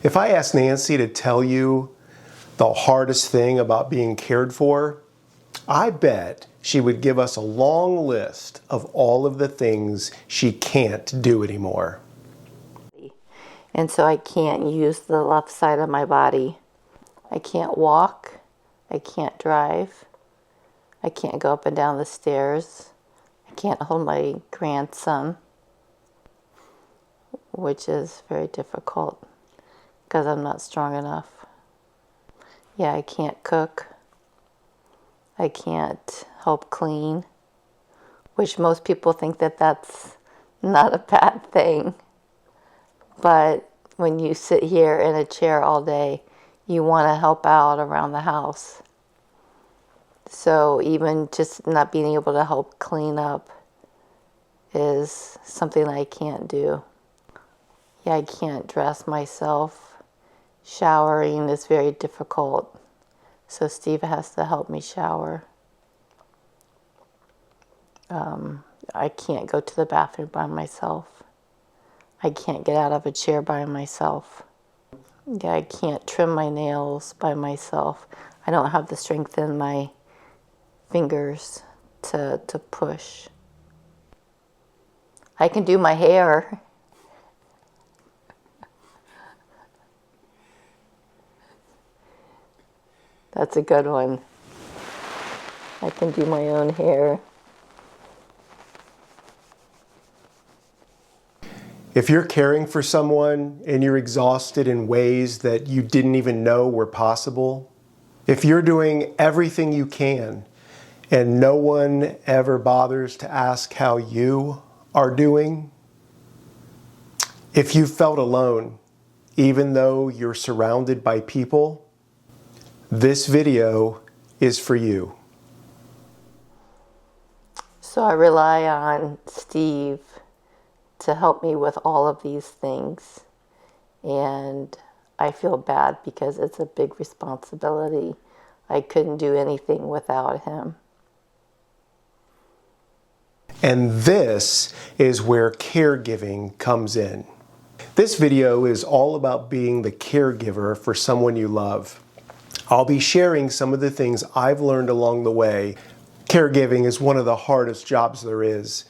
If I asked Nancy to tell you the hardest thing about being cared for, I bet she would give us a long list of all of the things she can't do anymore. And so I can't use the left side of my body. I can't walk. I can't drive. I can't go up and down the stairs. I can't hold my grandson, which is very difficult because I'm not strong enough. Yeah, I can't cook. I can't help clean, which most people think that that's not a bad thing. But when you sit here in a chair all day, you want to help out around the house. So even just not being able to help clean up is something I can't do. Yeah, I can't dress myself. Showering is very difficult. So Steve has to help me shower. I can't go to the bathroom by myself. I can't get out of a chair by myself. Yeah, I can't trim my nails by myself. I don't have the strength in my fingers to push. I can do my hair. That's a good one. I can do my own hair. If you're caring for someone and you're exhausted in ways that you didn't even know were possible, if you're doing everything you can and no one ever bothers to ask how you are doing, if you felt alone, even though you're surrounded by people, this video is for you. So I rely on Steve to help me with all of these things. And I feel bad because it's a big responsibility. I couldn't do anything without him. And this is where caregiving comes in. This video is all about being the caregiver for someone you love. I'll be sharing some of the things I've learned along the way. Caregiving is one of the hardest jobs there is.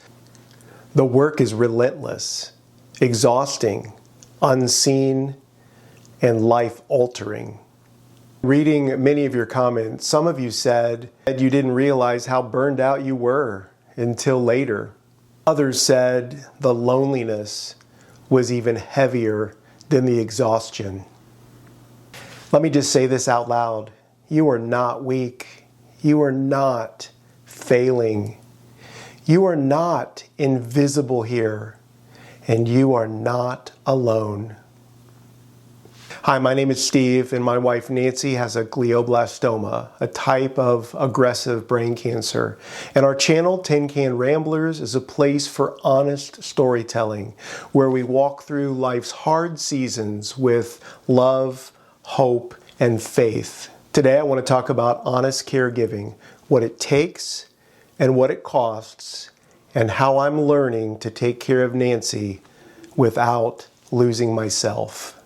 The work is relentless, exhausting, unseen, and life-altering. Reading many of your comments, some of you said that you didn't realize how burned out you were until later. Others said the loneliness was even heavier than the exhaustion. Let me just say this out loud. You are not weak. You are not failing. You are not invisible here, and you are not alone. Hi, my name is Steve, and my wife Nancy has a glioblastoma, a type of aggressive brain cancer. And our channel, Tin Can Ramblers, is a place for honest storytelling, where we walk through life's hard seasons with love, hope, and faith. Today I want to talk about honest caregiving, what it takes and what it costs, and how I'm learning to take care of Nancy without losing myself.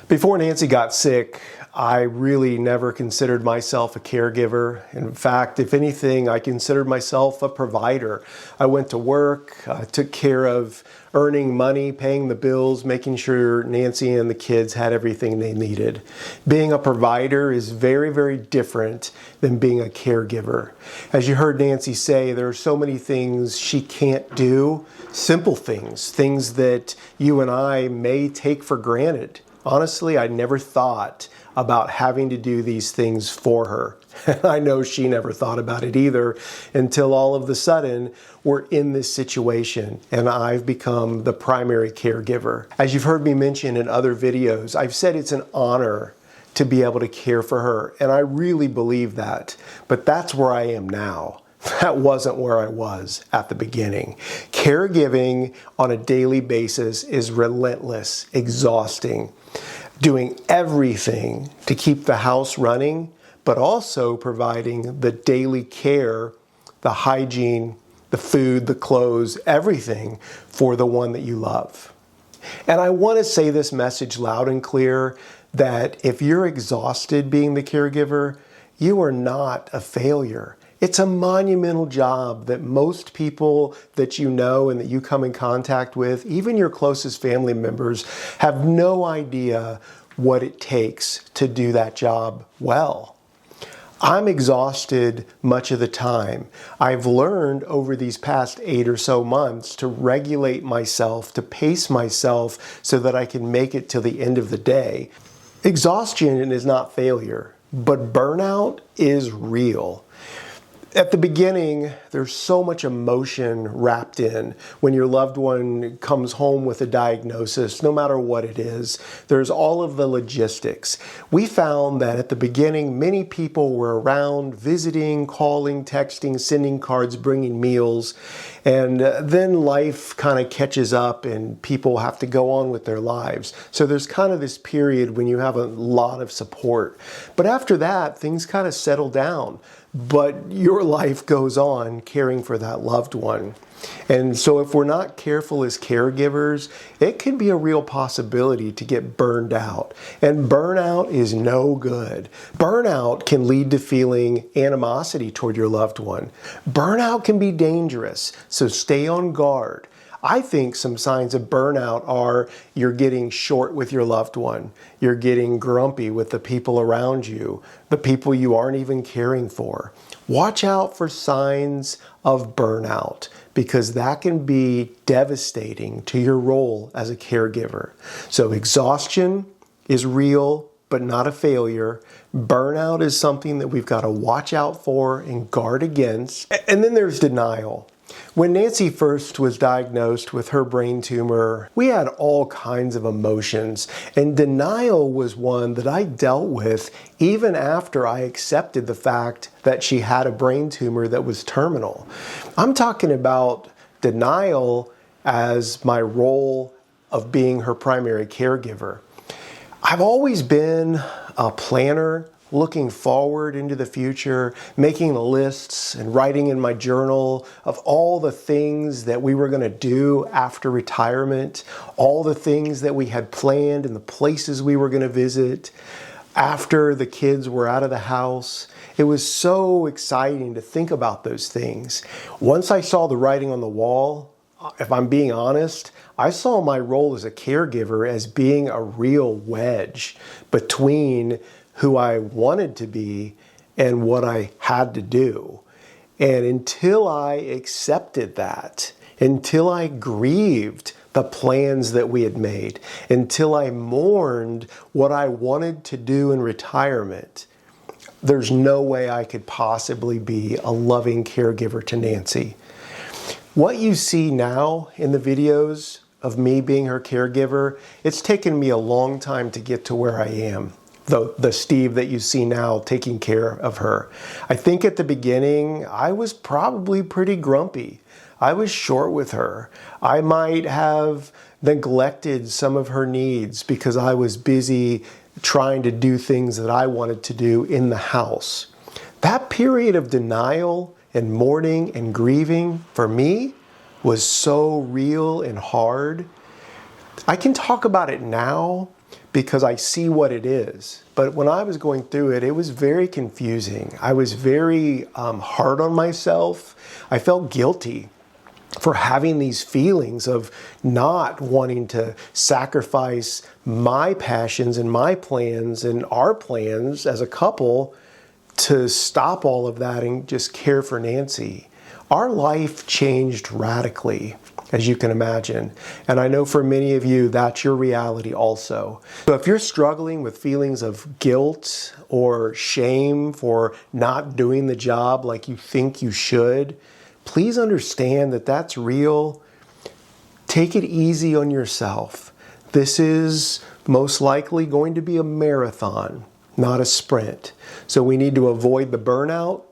Before Nancy got sick, I really never considered myself a caregiver. In fact, if anything, I considered myself a provider. I went to work, took care of earning money, paying the bills, making sure Nancy and the kids had everything they needed. Being a provider is very, very different than being a caregiver. As you heard Nancy say, there are so many things she can't do, simple things, things that you and I may take for granted. Honestly, I never thought about having to do these things for her. I know she never thought about it either until all of a sudden we're in this situation and I've become the primary caregiver. As you've heard me mention in other videos, I've said it's an honor to be able to care for her, and I really believe that. But that's where I am now. That wasn't where I was at the beginning. Caregiving on a daily basis is relentless, exhausting. Doing everything to keep the house running, but also providing the daily care, the hygiene, the food, the clothes, everything for the one that you love. And I want to say this message loud and clear, that if you're exhausted being the caregiver, you are not a failure. It's a monumental job that most people that you know and that you come in contact with, even your closest family members, have no idea what it takes to do that job well. I'm exhausted much of the time. I've learned over these past 8 or so months to regulate myself, to pace myself so that I can make it till the end of the day. Exhaustion is not failure, but burnout is real. At the beginning, there's so much emotion wrapped in when your loved one comes home with a diagnosis, no matter what it is. There's all of the logistics. We found that at the beginning, many people were around, visiting, calling, texting, sending cards, bringing meals, and then life kind of catches up and people have to go on with their lives. So there's kind of this period when you have a lot of support. But after that, things kind of settle down. But your life goes on caring for that loved one. And so if we're not careful as caregivers, it can be a real possibility to get burned out. And burnout is no good. Burnout can lead to feeling animosity toward your loved one. Burnout can be dangerous, so stay on guard. I think some signs of burnout are you're getting short with your loved one. You're getting grumpy with the people around you, the people you aren't even caring for. Watch out for signs of burnout, because that can be devastating to your role as a caregiver. So exhaustion is real, but not a failure. Burnout is something that we've got to watch out for and guard against. And then there's denial. When Nancy first was diagnosed with her brain tumor, we had all kinds of emotions, and denial was one that I dealt with even after I accepted the fact that she had a brain tumor that was terminal. I'm talking about denial as my role of being her primary caregiver. I've always been a planner, looking forward into the future, making lists and writing in my journal of all the things that we were going to do after retirement, all the things that we had planned and the places we were going to visit after the kids were out of the house. It was so exciting to think about those things. Once I saw the writing on the wall, if I'm being honest, I saw my role as a caregiver as being a real wedge between who I wanted to be and what I had to do. And until I accepted that, until I grieved the plans that we had made, until I mourned what I wanted to do in retirement, there's no way I could possibly be a loving caregiver to Nancy. What you see now in the videos of me being her caregiver, it's taken me a long time to get to where I am. The Steve that you see now taking care of her. I think at the beginning, I was probably pretty grumpy. I was short with her. I might have neglected some of her needs because I was busy trying to do things that I wanted to do in the house. That period of denial and mourning and grieving for me was so real and hard. I can talk about it now because I see what it is. But when I was going through it, it was very confusing. I was very hard on myself. I felt guilty for having these feelings of not wanting to sacrifice my passions and my plans and our plans as a couple to stop all of that and just care for Nancy. Our life changed radically, as you can imagine. And I know for many of you, that's your reality also. So if you're struggling with feelings of guilt or shame for not doing the job like you think you should, please understand that that's real. Take it easy on yourself. This is most likely going to be a marathon, not a sprint. So we need to avoid the burnout.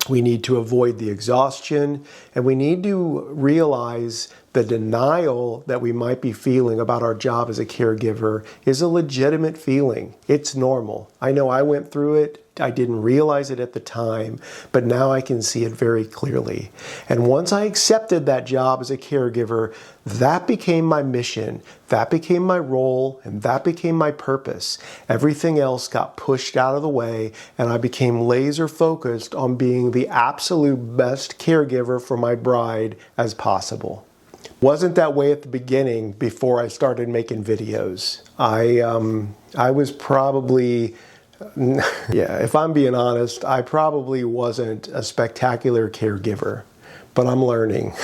We need to avoid the exhaustion, And we need to realize the denial that we might be feeling about our job as a caregiver is a legitimate feeling. It's normal. I know I went through it. I didn't realize it at the time, but now I can see it very clearly. And once I accepted that job as a caregiver, that became my mission, that became my role, and that became my purpose. Everything else got pushed out of the way, and I became laser focused on being the absolute best caregiver for my bride as possible. Wasn't that way at the beginning before I started making videos. I was probably, yeah, if I'm being honest, I probably wasn't a spectacular caregiver, but I'm learning.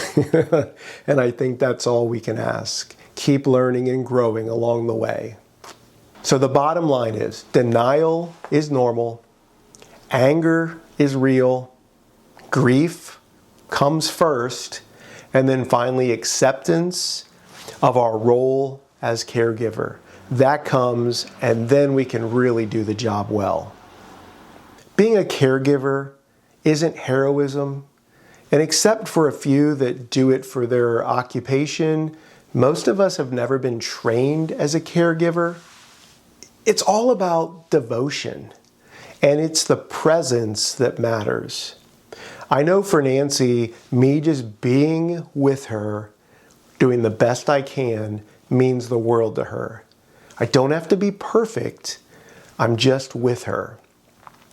And I think that's all we can ask. Keep learning and growing along the way. So the bottom line is, denial is normal, anger is real, grief comes first, and then finally acceptance of our role as caregiver. That comes, and then we can really do the job well. Being a caregiver isn't heroism, and except for a few that do it for their occupation, most of us have never been trained as a caregiver. It's all about devotion, and it's the presence that matters. I know for Nancy, me just being with her, doing the best I can, means the world to her. I don't have to be perfect. I'm just with her.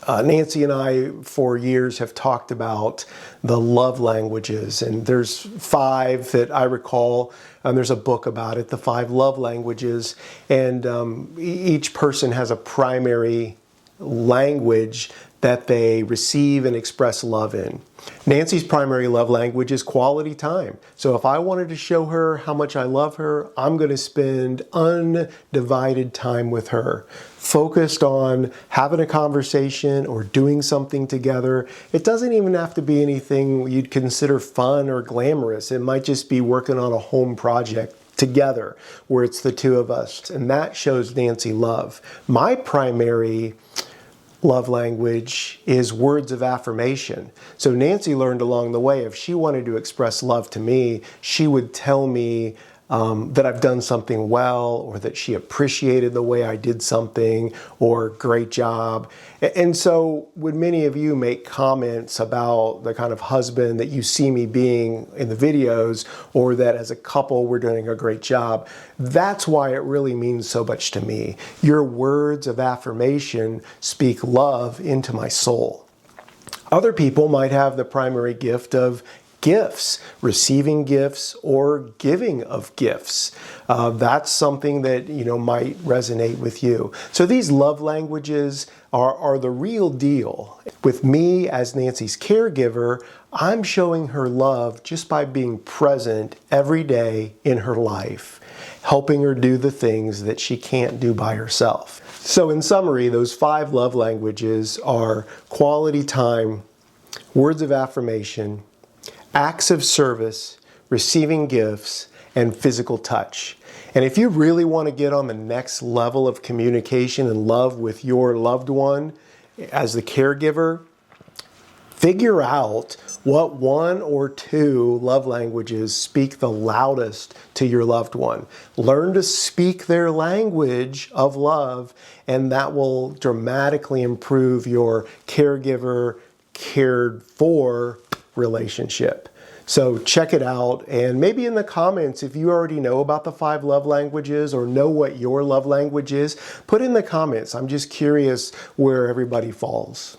Nancy and I, for years, have talked about the love languages, and there's 5 that I recall, and there's a book about it, the 5 love languages, and each person has a primary language that they receive and express love in. Nancy's primary love language is quality time. So if I wanted to show her how much I love her, I'm going to spend undivided time with her, focused on having a conversation or doing something together. It doesn't even have to be anything you'd consider fun or glamorous. It might just be working on a home project together where it's the 2 of us. And that shows Nancy love. My primary love language is words of affirmation. So Nancy learned along the way, if she wanted to express love to me, she would tell me that I've done something well, or that she appreciated the way I did something, or great job. And so when many of you make comments about the kind of husband that you see me being in the videos, or that as a couple we're doing a great job, that's why it really means so much to me. Your words of affirmation speak love into my soul. Other people might have the primary gift of gifts, receiving gifts or giving of gifts. That's something that might resonate with you. So these love languages are the real deal. With me as Nancy's caregiver, I'm showing her love just by being present every day in her life, helping her do the things that she can't do by herself. So in summary, those 5 love languages are quality time, words of affirmation, acts of service, receiving gifts, and physical touch. And if you really want to get on the next level of communication and love with your loved one as the caregiver, figure out what 1 or 2 love languages speak the loudest to your loved one. Learn to speak their language of love, and that will dramatically improve your caregiver, cared for relationship. So check it out, and maybe in the comments, if you already know about the 5 love languages or know what your love language is, put in the comments. I'm just curious where everybody falls.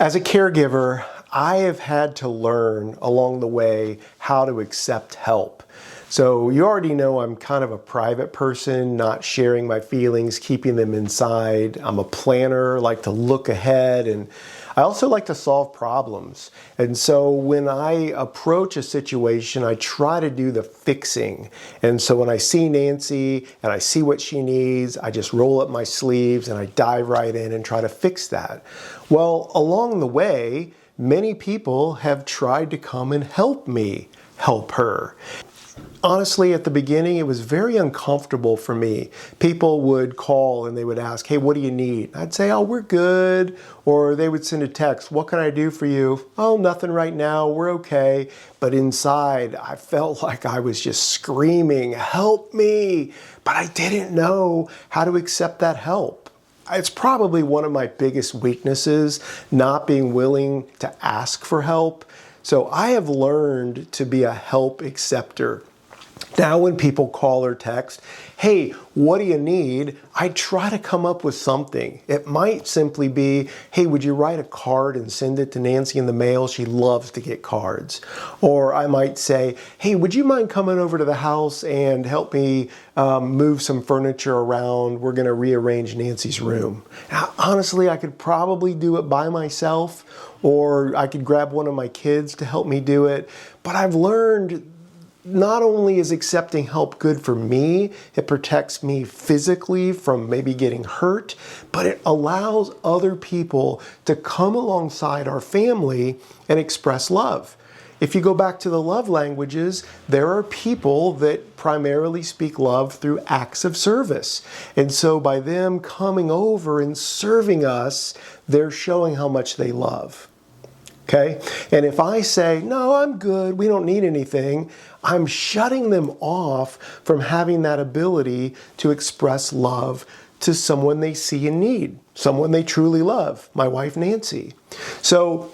As a caregiver, I have had to learn along the way how to accept help. So you already know I'm kind of a private person, not sharing my feelings, keeping them inside. I'm a planner, like to look ahead, and I also like to solve problems. And so when I approach a situation, I try to do the fixing. And so when I see Nancy and I see what she needs, I just roll up my sleeves and I dive right in and try to fix that. Well, along the way, many people have tried to come and help me help her. Honestly, at the beginning, it was very uncomfortable for me. People would call and they would ask, hey, what do you need? I'd say, oh, we're good. Or they would send a text, what can I do for you? Oh, nothing right now, we're okay. But inside, I felt like I was just screaming, help me. But I didn't know how to accept that help. It's probably one of my biggest weaknesses, not being willing to ask for help. So I have learned to be a help acceptor. Now when people call or text, hey, what do you need? I try to come up with something. It might simply be, hey, would you write a card and send it to Nancy in the mail? She loves to get cards. Or I might say, hey, would you mind coming over to the house and help me move some furniture around? We're going to rearrange Nancy's room. Now, honestly, I could probably do it by myself, or I could grab one of my kids to help me do it. But I've learned not only is accepting help good for me, it protects me physically from maybe getting hurt, but it allows other people to come alongside our family and express love. If you go back to the love languages, there are people that primarily speak love through acts of service. And so by them coming over and serving us, they're showing how much they love. Okay? And if I say, no, I'm good, we don't need anything, I'm shutting them off from having that ability to express love to someone they see in need, someone they truly love, my wife, Nancy. So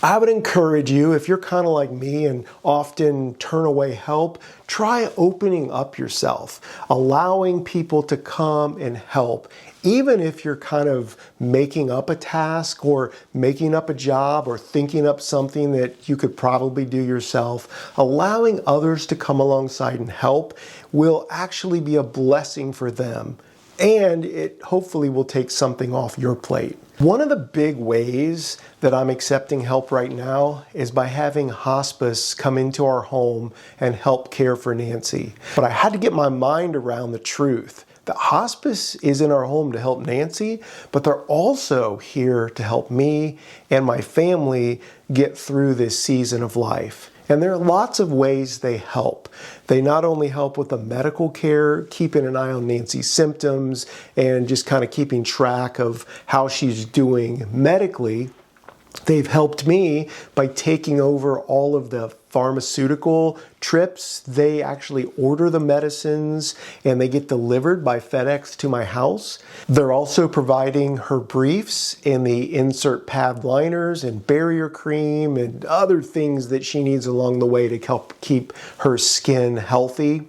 I would encourage you, if you're kind of like me and often turn away help, try opening up yourself, allowing people to come and help. Even if you're kind of making up a task or making up a job or thinking up something that you could probably do yourself, allowing others to come alongside and help will actually be a blessing for them. And it hopefully will take something off your plate. One of the big ways that I'm accepting help right now is by having hospice come into our home and help care for Nancy. But I had to get my mind around the truth. The hospice is in our home to help Nancy, but they're also here to help me and my family get through this season of life. And there are lots of ways they help. They not only help with the medical care, keeping an eye on Nancy's symptoms, and just kind of keeping track of how she's doing medically. They've helped me by taking over all of the pharmaceutical trips. They actually order the medicines and they get delivered by FedEx to my house. They're also providing her briefs and the insert pad liners and barrier cream and other things that she needs along the way to help keep her skin healthy.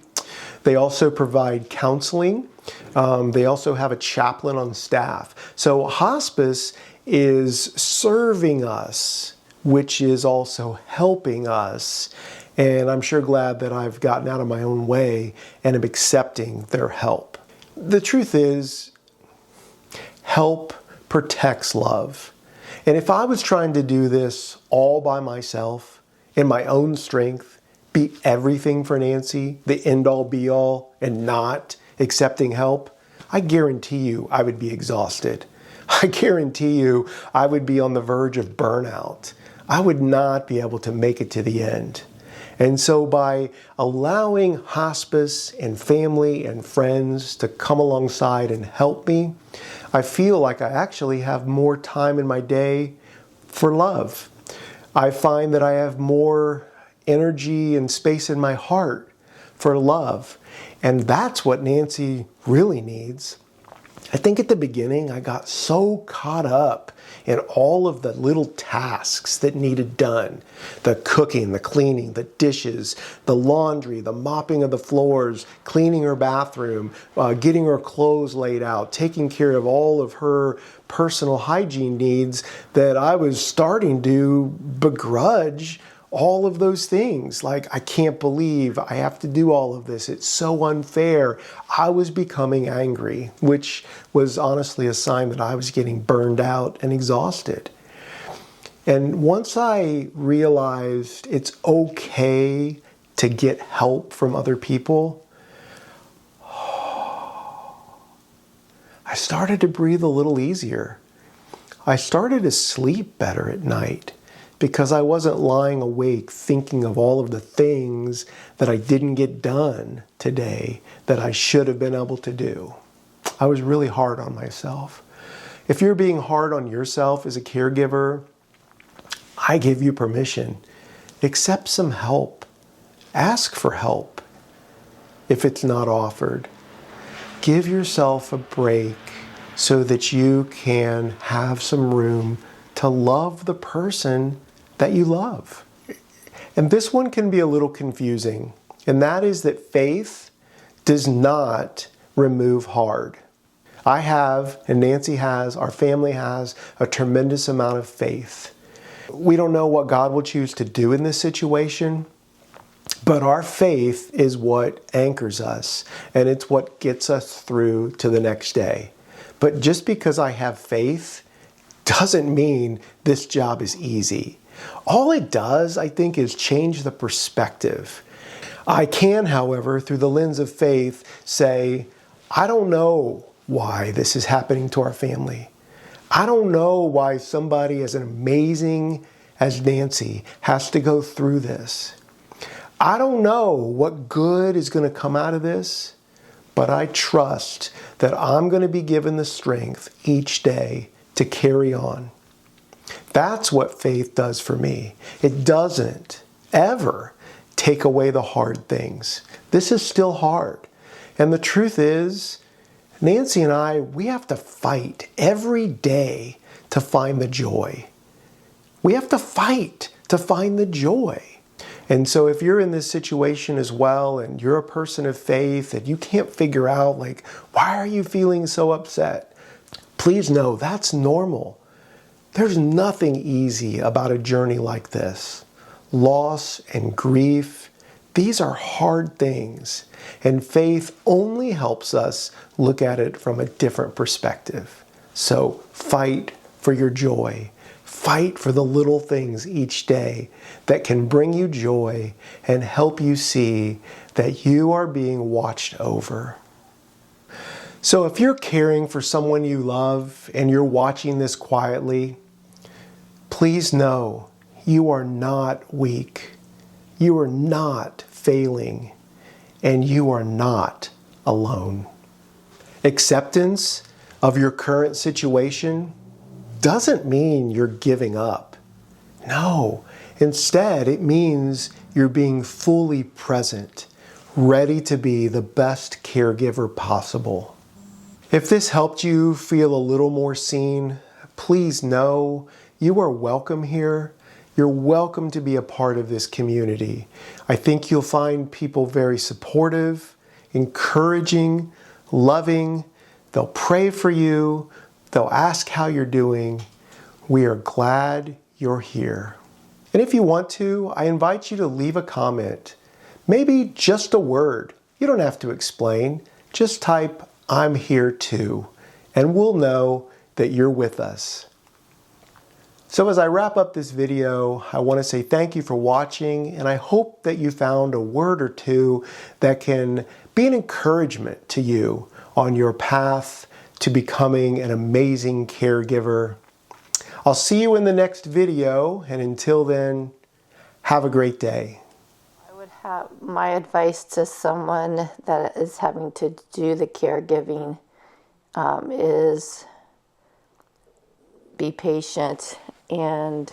They also provide counseling. They also have a chaplain on staff. So hospice is serving us, which is also helping us. And I'm sure glad that I've gotten out of my own way and am accepting their help. The truth is, help protects love. And if I was trying to do this all by myself, in my own strength, be everything for Nancy, the end-all be-all, and not accepting help, I guarantee you I would be exhausted. I guarantee you I would be on the verge of burnout. I would not be able to make it to the end. And so by allowing hospice and family and friends to come alongside and help me, I feel like I actually have more time in my day for love. I find that I have more energy and space in my heart for love. And that's what Nancy really needs. I think at the beginning, I got so caught up in all of the little tasks that needed done. The cooking, the cleaning, the dishes, the laundry, the mopping of the floors, cleaning her bathroom, getting her clothes laid out, taking care of all of her personal hygiene needs, that I was starting to begrudge all of those things. Like, I can't believe I have to do all of this. It's so unfair. I was becoming angry, which was honestly a sign that I was getting burned out and exhausted. And once I realized it's okay to get help from other people, I started to breathe a little easier. I started to sleep better at night because I wasn't lying awake thinking of all of the things that I didn't get done today that I should have been able to do. I was really hard on myself. If you're being hard on yourself as a caregiver, I give you permission. Accept some help. Ask for help if it's not offered. Give yourself a break so that you can have some room to love the person that you love. And this one can be a little confusing, and that is that faith does not remove hard. I have, and Nancy has, our family has, a tremendous amount of faith. We don't know what God will choose to do in this situation, but our faith is what anchors us, and it's what gets us through to the next day. But just because I have faith doesn't mean this job is easy. All it does, I think, is change the perspective. I can, however, through the lens of faith, say, I don't know why this is happening to our family. I don't know why somebody as amazing as Nancy has to go through this. I don't know what good is going to come out of this, but I trust that I'm going to be given the strength each day to carry on. That's what faith does for me. It doesn't ever take away the hard things. This is still hard. And the truth is, Nancy and I, we have to fight every day to find the joy. We have to fight to find the joy. And so if you're in this situation as well, and you're a person of faith, and you can't figure out, like, why are you feeling so upset? Please know that's normal. There's nothing easy about a journey like this. Loss and grief, these are hard things. And faith only helps us look at it from a different perspective. So fight for your joy. Fight for the little things each day that can bring you joy and help you see that you are being watched over. So if you're caring for someone you love and you're watching this quietly, please know you are not weak. You are not failing, and you are not alone. Acceptance of your current situation doesn't mean you're giving up. No, instead it means you're being fully present, ready to be the best caregiver possible. If this helped you feel a little more seen, please know you are welcome here. You're welcome to be a part of this community. I think you'll find people very supportive, encouraging, loving. They'll pray for you. They'll ask how you're doing. We are glad you're here. And if you want to, I invite you to leave a comment. Maybe just a word. You don't have to explain. Just type, I'm here too, and we'll know that you're with us. So as I wrap up this video, I want to say thank you for watching, and I hope that you found a word or two that can be an encouragement to you on your path to becoming an amazing caregiver. I'll see you in the next video, and until then, have a great day. My advice to someone that is having to do the caregiving is be patient and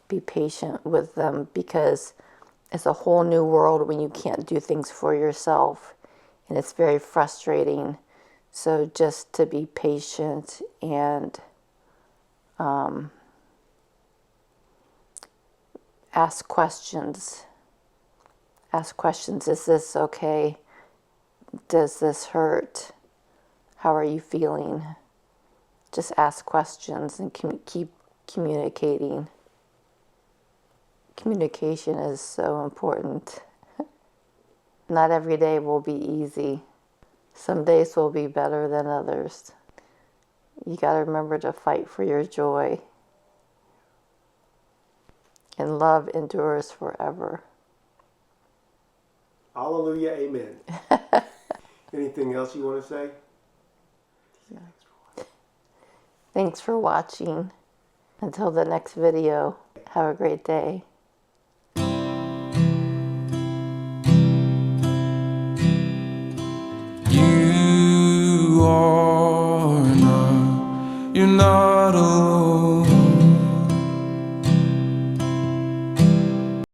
be patient with them, because it's a whole new world when you can't do things for yourself, and it's very frustrating. So just to be patient and ask questions. Ask questions. Is this okay? Does this hurt? How are you feeling? Just ask questions and keep communicating. Communication is so important. Not every day will be easy. Some days will be better than others. You got to remember to fight for your joy. And love endures forever. Hallelujah, amen. Anything else you want to say? Thanks for watching. Until the next video, have a great day. You're not alone.